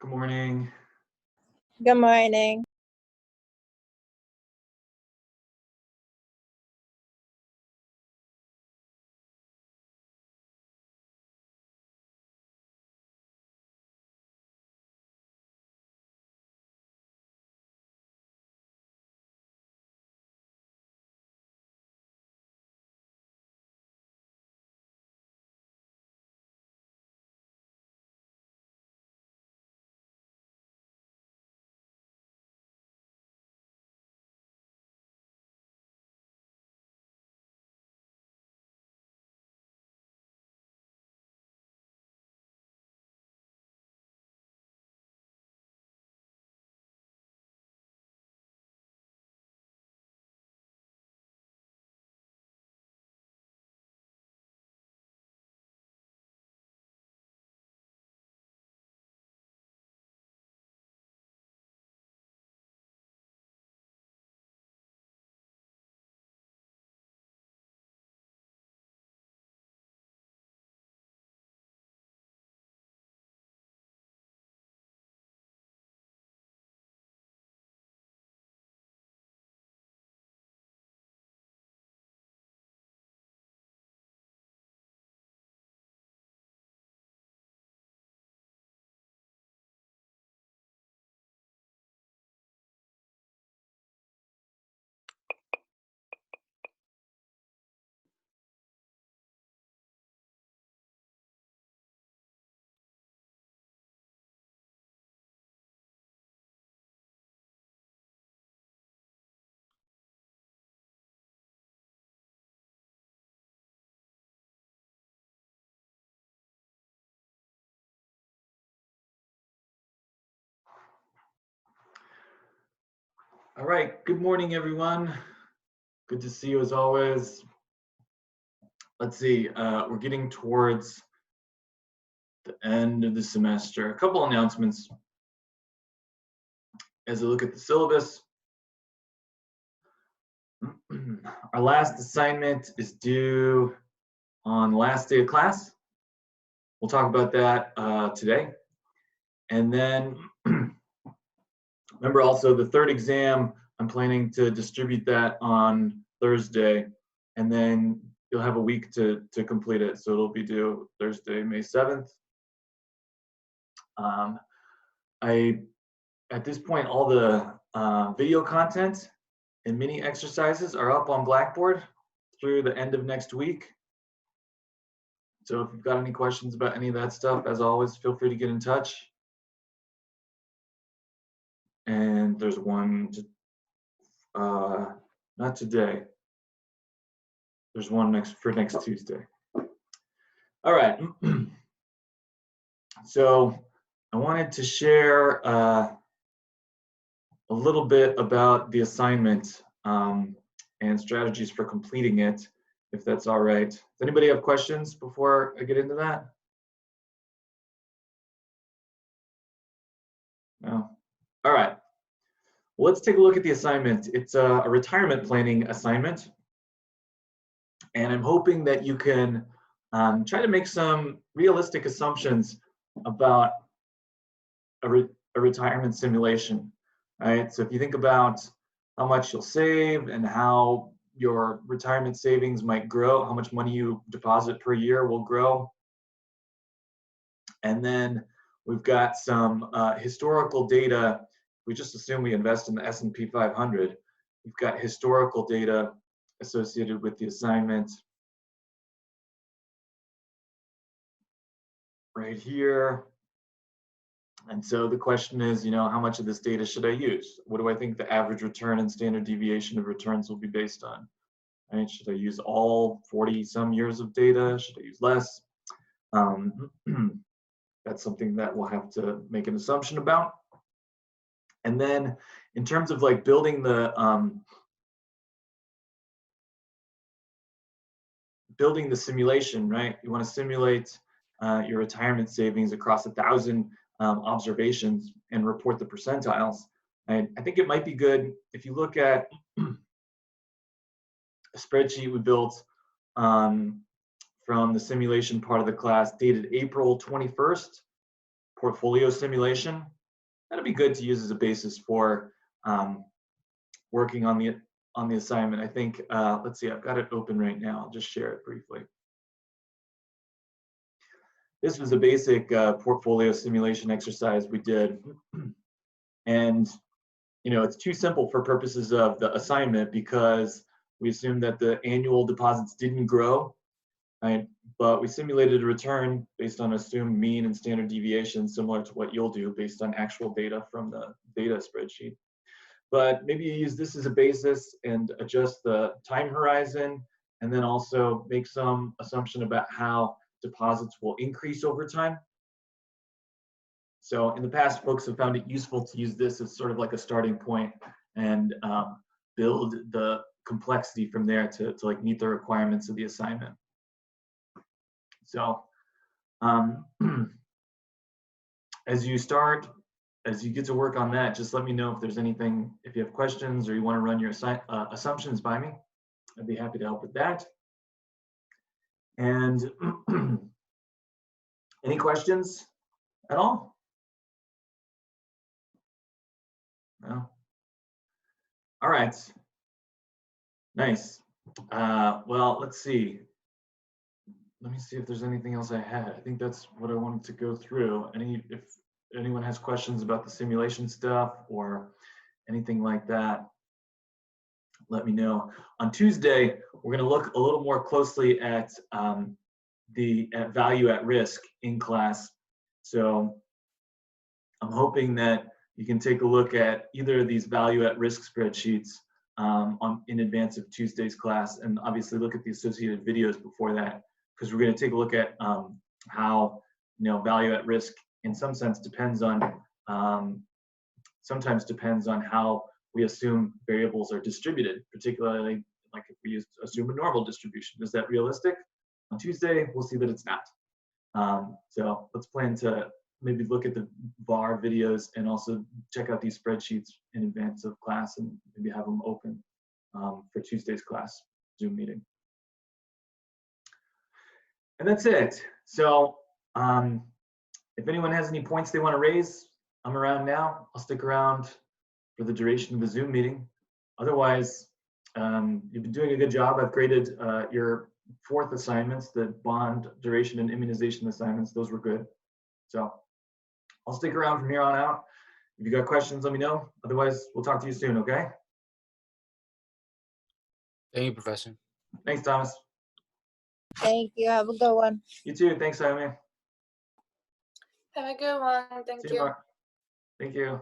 Good morning. Good morning. All right, good morning, everyone. Good to see you as always. Let's see, we're getting towards the end of the semester. A couple announcements as I look at the syllabus. Our last assignment is due on the last day of class. We'll talk about that today. And then remember also the third exam, I'm planning to distribute that on Thursday, and then you'll have a week to complete it. So it'll be due Thursday, May 7th. At this point, all the video content and mini exercises are up on Blackboard through the end of next week. So if you've got any questions about any of that stuff, as always, feel free to get in touch. And there's one, not today. There's one for next Tuesday. All right. So I wanted to share a little bit about the assignment and strategies for completing it, if that's all right. Does anybody have questions before I get into that? No? All right. Well, let's take a look at the assignment. It's a retirement planning assignment. And I'm hoping that you can try to make some realistic assumptions about a retirement simulation, right? So if you think about how much you'll save and how your retirement savings might grow, how much money you deposit per year will grow. And then we've got some historical data. We just assume we invest in the S&P 500. We've got historical data associated with the assignment right here. And so the question is, how much of this data should I use? What do I think the average return and standard deviation of returns will be based on? Right? Should I use all 40 some years of data? Should I use less? That's something that we'll have to make an assumption about. And then in terms of like building the simulation, right? You want to simulate your retirement savings across 1,000 observations and report the percentiles. I think it might be good if you look at a spreadsheet we built from the simulation part of the class dated April 21st, portfolio simulation. That'd be good to use as a basis for working on the assignment. I think, let's see, I've got it open right now. I'll just share it briefly. This was a basic portfolio simulation exercise we did. And, you know, it's too simple for purposes of the assignment because we assumed that the annual deposits didn't grow, right? But we simulated a return based on assumed mean and standard deviation, similar to what you'll do based on actual data from the data spreadsheet. But maybe you use this as a basis and adjust the time horizon, and then also make some assumption about how deposits will increase over time. So in the past, folks have found it useful to use this as sort of like a starting point and build the complexity from there to like meet the requirements of the assignment. So as you get to work on that, just let me know if there's anything, if you have questions or you want to run your assumptions by me. I'd be happy to help with that. And any questions at all? No? All right. Nice. Well, let's see. Let me see if there's anything else I had. I think that's what I wanted to go through. If anyone has questions about the simulation stuff or anything like that, let me know. On Tuesday, we're going to look a little more closely at value at risk in class. So I'm hoping that you can take a look at either of these value at risk spreadsheets in advance of Tuesday's class, and obviously look at the associated videos before that, because we're going to take a look at how value at risk in some sense depends on sometimes depends on how we assume variables are distributed, particularly like if we assume a normal distribution. Is that realistic? On Tuesday, we'll see that it's not. So let's plan to maybe look at the VAR videos and also check out these spreadsheets in advance of class and maybe have them open for Tuesday's class Zoom meeting. And that's it. So if anyone has any points they want to raise, I'm around now. I'll stick around for the duration of the Zoom meeting. Otherwise, you've been doing a good job. I've graded your 4th assignments, the bond, duration, and immunization assignments. Those were good. So I'll stick around from here on out. If you got questions, let me know. Otherwise, we'll talk to you soon, okay? Thank you, Professor. Thanks, Thomas. Thank you. Have a good one. You too. Thanks, Amy. Have a good one. Thank See you, you. Mark. Thank you.